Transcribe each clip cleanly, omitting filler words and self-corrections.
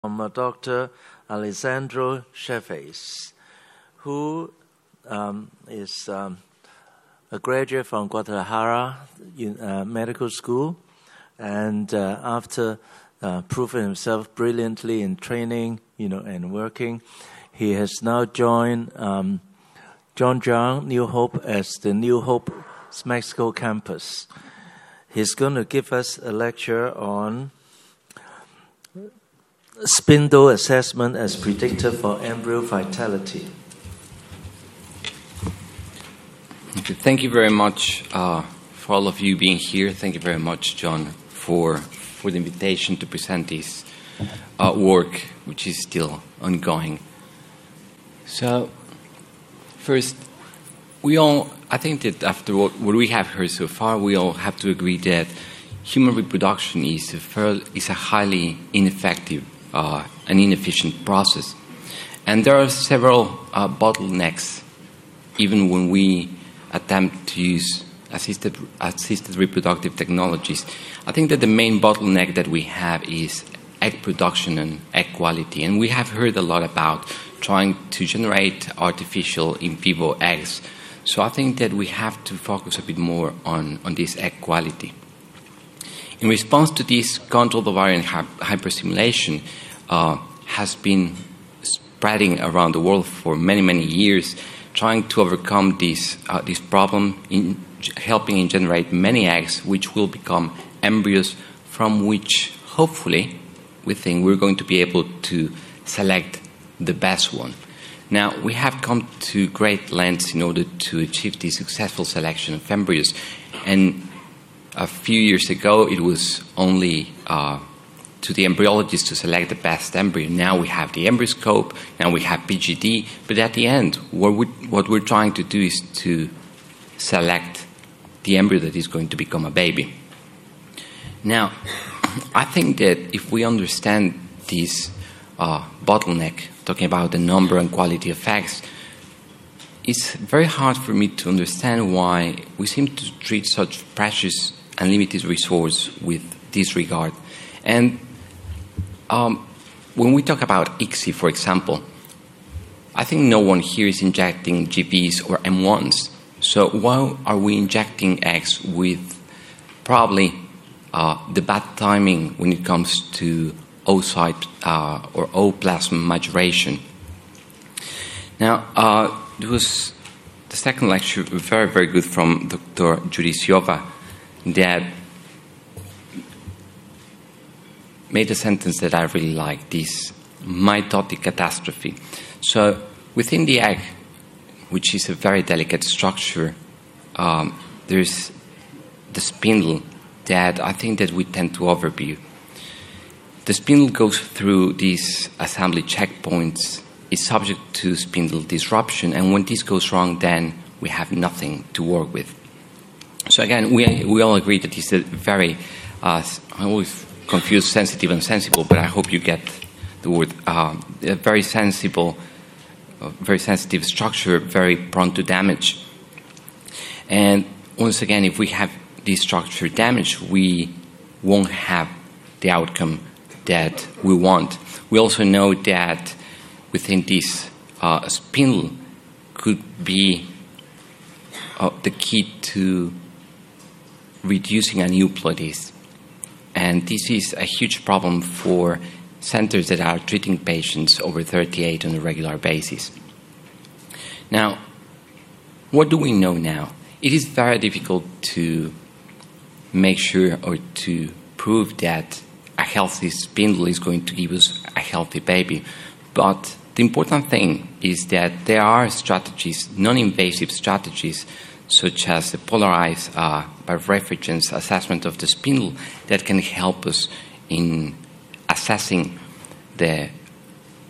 from Dr. Alegandro Chavez, who is a graduate from Guadalajara Medical School, and after proving himself brilliantly in training, and working, he has now joined John Jiang New Hope as the New Hope Mexico campus. He's going to give us a lecture on Spindle assessment as predictor for embryo vitality. Okay, thank you very much for all of you being here. Thank you very much, John, for the invitation to present this work, which is still ongoing. So, first, I think that after what we have heard so far, we all have to agree that human reproduction is a highly ineffective and inefficient process. And there are several bottlenecks, even when we attempt to use assisted reproductive technologies. I think that the main bottleneck that we have is egg production and egg quality. And we have heard a lot about trying to generate artificial in vivo eggs. So I think that we have to focus a bit more on this egg quality. In response to this, controlled ovarian hyperstimulation has been spreading around the world for many, many years, trying to overcome this problem, in helping in generate many eggs, which will become embryos from which, hopefully, we think we're going to be able to select the best one. Now, we have come to great lengths in order to achieve this successful selection of embryos. And a few years ago, it was only to the embryologist to select the best embryo. Now we have the embryoscope, now we have PGD, but at the end, what we're trying to do is to select the embryo that is going to become a baby. Now, I think that if we understand this bottleneck, talking about the number and quality of eggs, it's very hard for me to understand why we seem to treat such precious and limited resource with disregard. And when we talk about ICSI, for example, I think no one here is injecting GVs or M1s. So why are we injecting eggs with probably the bad timing when it comes to oocyte or O-plasma maturation? Now, it was the second lecture, very, very good, from Dr. Jurisiova, that made a sentence that I really like, this mitotic catastrophe. So within the egg, which is a very delicate structure, there's the spindle that I think that we tend to overview. The spindle goes through these assembly checkpoints, is subject to spindle disruption, and when this goes wrong, then we have nothing to work with. So again, we all agree that it's a very, I always confuse sensitive and sensible, but I hope you get the word, a very sensitive structure, very prone to damage. And once again, if we have this structure damaged, we won't have the outcome that we want. We also know that within this spindle could be the key to reducing aneuploidies. And this is a huge problem for centers that are treating patients over 38 on a regular basis. Now, what do we know now? It is very difficult to make sure or to prove that a healthy spindle is going to give us a healthy baby. But the important thing is that there are strategies, non-invasive strategies, such as the polarized birefringence assessment of the spindle, that can help us in assessing the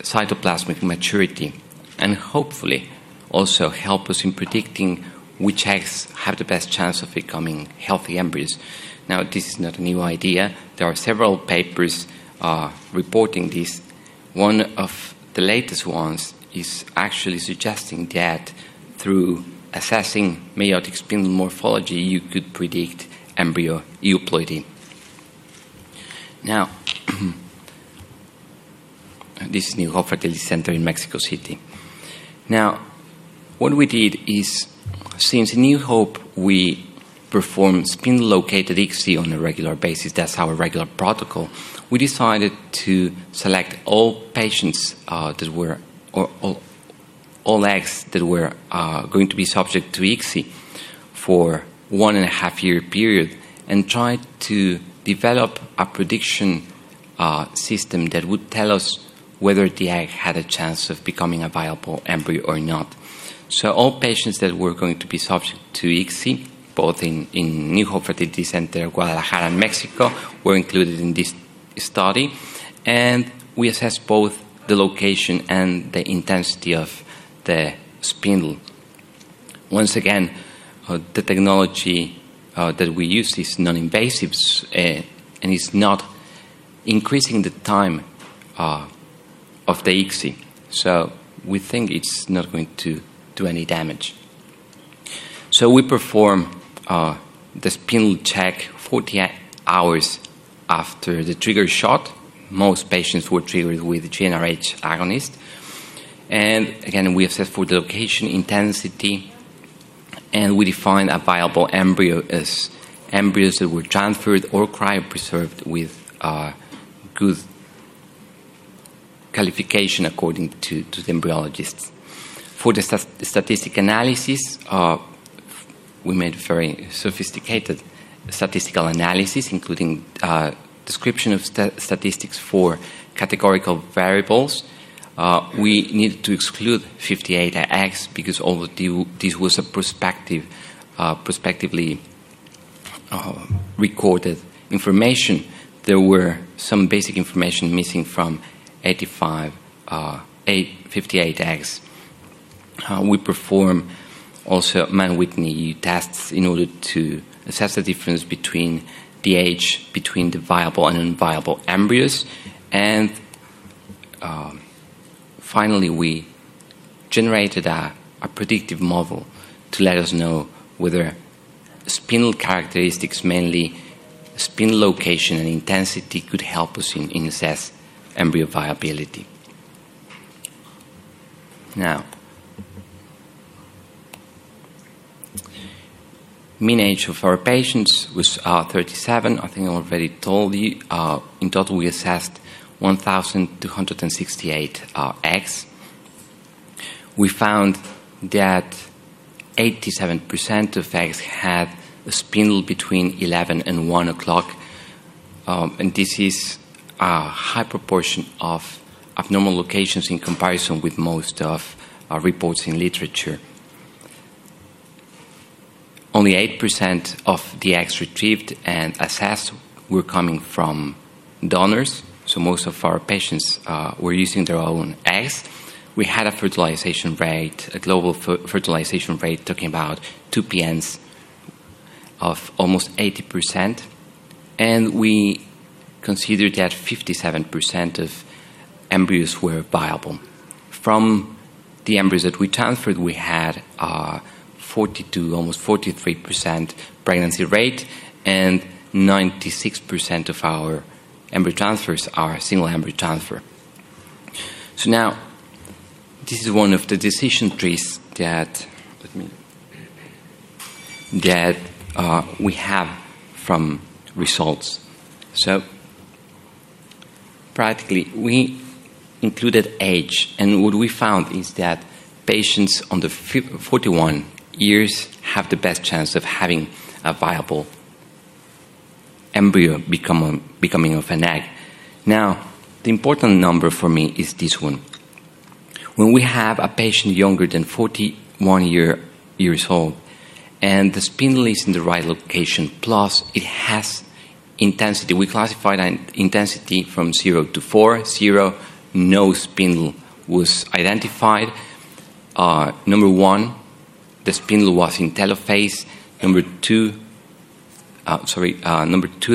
cytoplasmic maturity and hopefully also help us in predicting which eggs have the best chance of becoming healthy embryos. Now, this is not a new idea. There are several papers reporting this. One of the latest ones is actually suggesting that through assessing meiotic spindle morphology, you could predict embryo euploidy. Now, This is New Hope Fertility Center in Mexico City. Now, what we did is, since in New Hope we perform spindle-located ICSI on a regular basis, that's our regular protocol, we decided to select all patients that were, or all eggs that were going to be subject to ICSI for 1.5 year period, and try to develop a prediction system that would tell us whether the egg had a chance of becoming a viable embryo or not. So all patients that were going to be subject to ICSI, both in New Hope Fertility Center, Guadalajara, and Mexico, were included in this study, and we assessed both the location and the intensity of the spindle. Once again, the technology that we use is non-invasive and is not increasing the time of the ICSI. So we think it's not going to do any damage. So we perform the spindle check 48 hours after the trigger shot. Most patients were triggered with GnRH agonist. And again, we assess for the location, intensity, and we define a viable embryo as embryos that were transferred or cryopreserved with good qualification according to the embryologists. For the statistic analysis, we made very sophisticated statistical analysis, including description of statistics for categorical variables. We needed to exclude 58 eggs because although this was a prospectively recorded information, there were some basic information missing from 58 eggs. We perform also Mann-Whitney tests in order to assess the difference between the age between the viable and unviable embryos. And finally, we generated a predictive model to let us know whether spindle characteristics, mainly spindle location and intensity, could help us in assess embryo viability. Now, mean age of our patients was 37. I think I already told you. In total, we assessed 1,268 eggs. We found that 87% of eggs had a spindle between 11 and 1 o'clock. And this is a high proportion of abnormal locations in comparison with most of reports in literature. Only 8% of the eggs retrieved and assessed were coming from donors, so most of our patients were using their own eggs. We had a fertilization rate, a global fertilization rate, talking about 2 PNs of almost 80%, and we considered that 57% of embryos were viable. From the embryos that we transferred, we had 42, almost 43% pregnancy rate, and 96% of our embryo transfers are single embryo transfer. So now, this is one of the decision trees that we have from results. So practically, we included age, and what we found is that patients under 41 years have the best chance of having a viable embryo becoming of an egg. Now, the important number for me is this one. When we have a patient younger than 41 years old, and the spindle is in the right location, plus it has intensity. We classified intensity from 0 to 4. 0, no spindle was identified. Number 1, the spindle was in telophase. Number 2,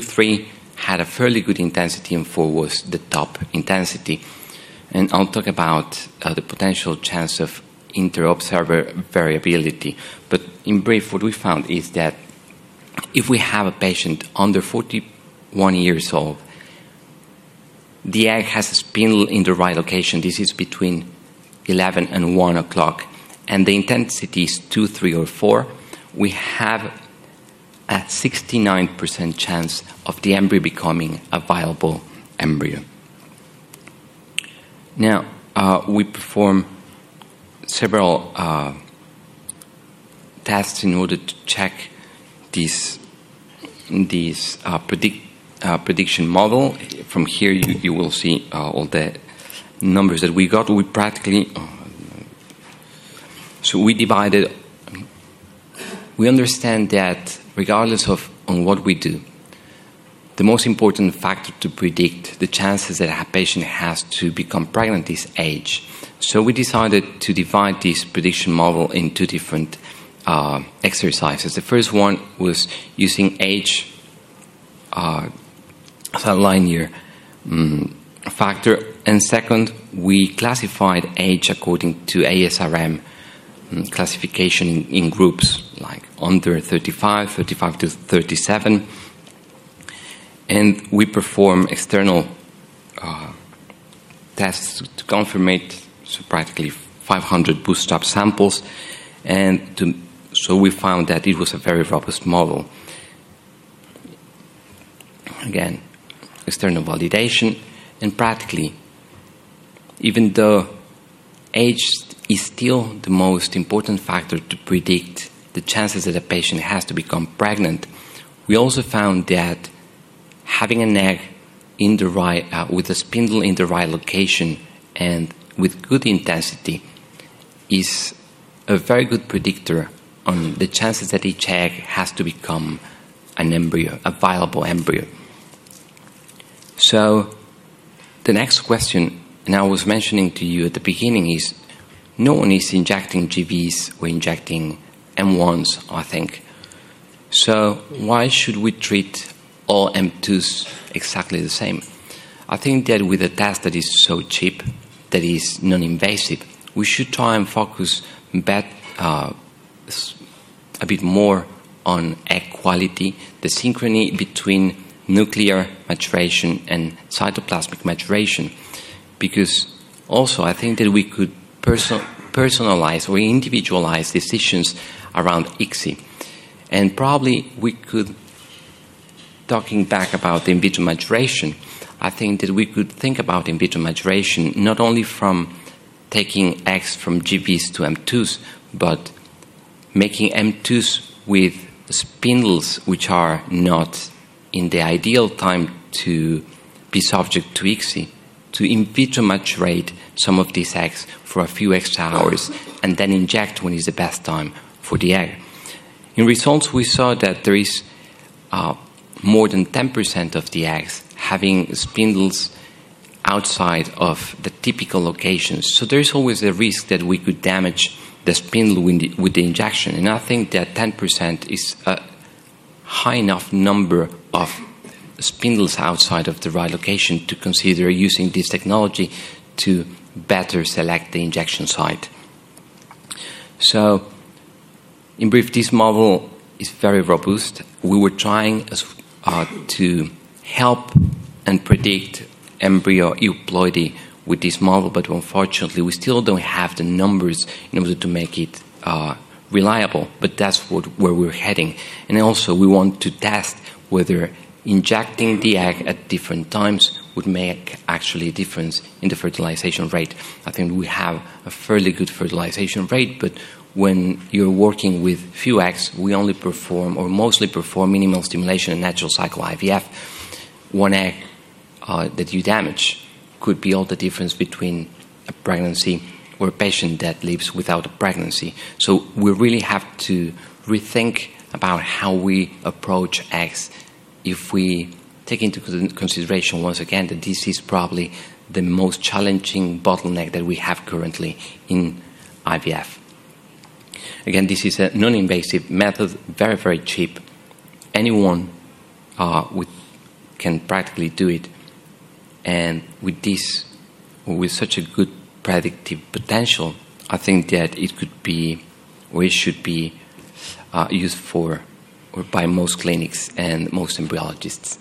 3 had a fairly good intensity, and 4 was the top intensity. And I'll talk about the potential chance of inter-observer variability. But in brief, what we found is that if we have a patient under 41 years old the egg has a spindle in the right location. This is between 11 and 1 o'clock, and the intensity is 2, 3, or 4, we have a 69% chance of the embryo becoming a viable embryo. Now, we perform several tests in order to check this prediction model. From here, you will see all the numbers that we got. We practically, so we divided. We understand that regardless of on what we do, the most important factor to predict the chances that a patient has to become pregnant is age. So we decided to divide this prediction model in two different exercises. The first one was using age as a linear factor, and second, we classified age according to ASRM classification in groups, like under 35, 35 to 37, and we perform external tests to confirm it, so practically 500 bootstrap samples, and so we found that it was a very robust model. Again, external validation, and practically, even though age is still the most important factor to predict the chances that a patient has to become pregnant, we also found that having an egg in the right, with a spindle in the right location and with good intensity is a very good predictor on the chances that each egg has to become an embryo, a viable embryo. So the next question, and I was mentioning to you at the beginning, is no one is injecting GVs or injecting M1s, I think. So why should we treat all M2s exactly the same? I think that with a test that is so cheap, that is non-invasive, we should try and focus a bit more on egg quality, the synchrony between nuclear maturation and cytoplasmic maturation, because also I think that we could personalize or individualize decisions around ICSI. And probably we could, talking back about the in vitro maturation, I think that we could think about in vitro maturation not only from taking eggs from GVs to M2s, but making M2s with spindles which are not in the ideal time to be subject to ICSI, to in vitro maturate some of these eggs for a few extra hours and then inject when is the best time for the egg. In results, we saw that there is more than 10% of the eggs having spindles outside of the typical locations. So there's always a risk that we could damage the spindle with the injection. And I think that 10% is a high enough number of spindles outside of the right location to consider using this technology to better select the injection site. So, in brief, this model is very robust. We were trying to help and predict embryo euploidy with this model, but unfortunately we still don't have the numbers in order to make it reliable, but that's where we're heading. And also we want to test whether injecting the egg at different times would make actually a difference in the fertilization rate. I think we have a fairly good fertilization rate, but when you're working with few eggs, we only perform or mostly perform minimal stimulation and natural cycle IVF. One egg that you damage could be all the difference between a pregnancy or a patient that lives without a pregnancy. So we really have to rethink about how we approach eggs if we take into consideration once again that this is probably the most challenging bottleneck that we have currently in IVF. Again, this is a non-invasive method, very, very cheap. Anyone can practically do it. And with this, with such a good predictive potential, I think that it could be, or it should be, used for or by most clinics and most embryologists.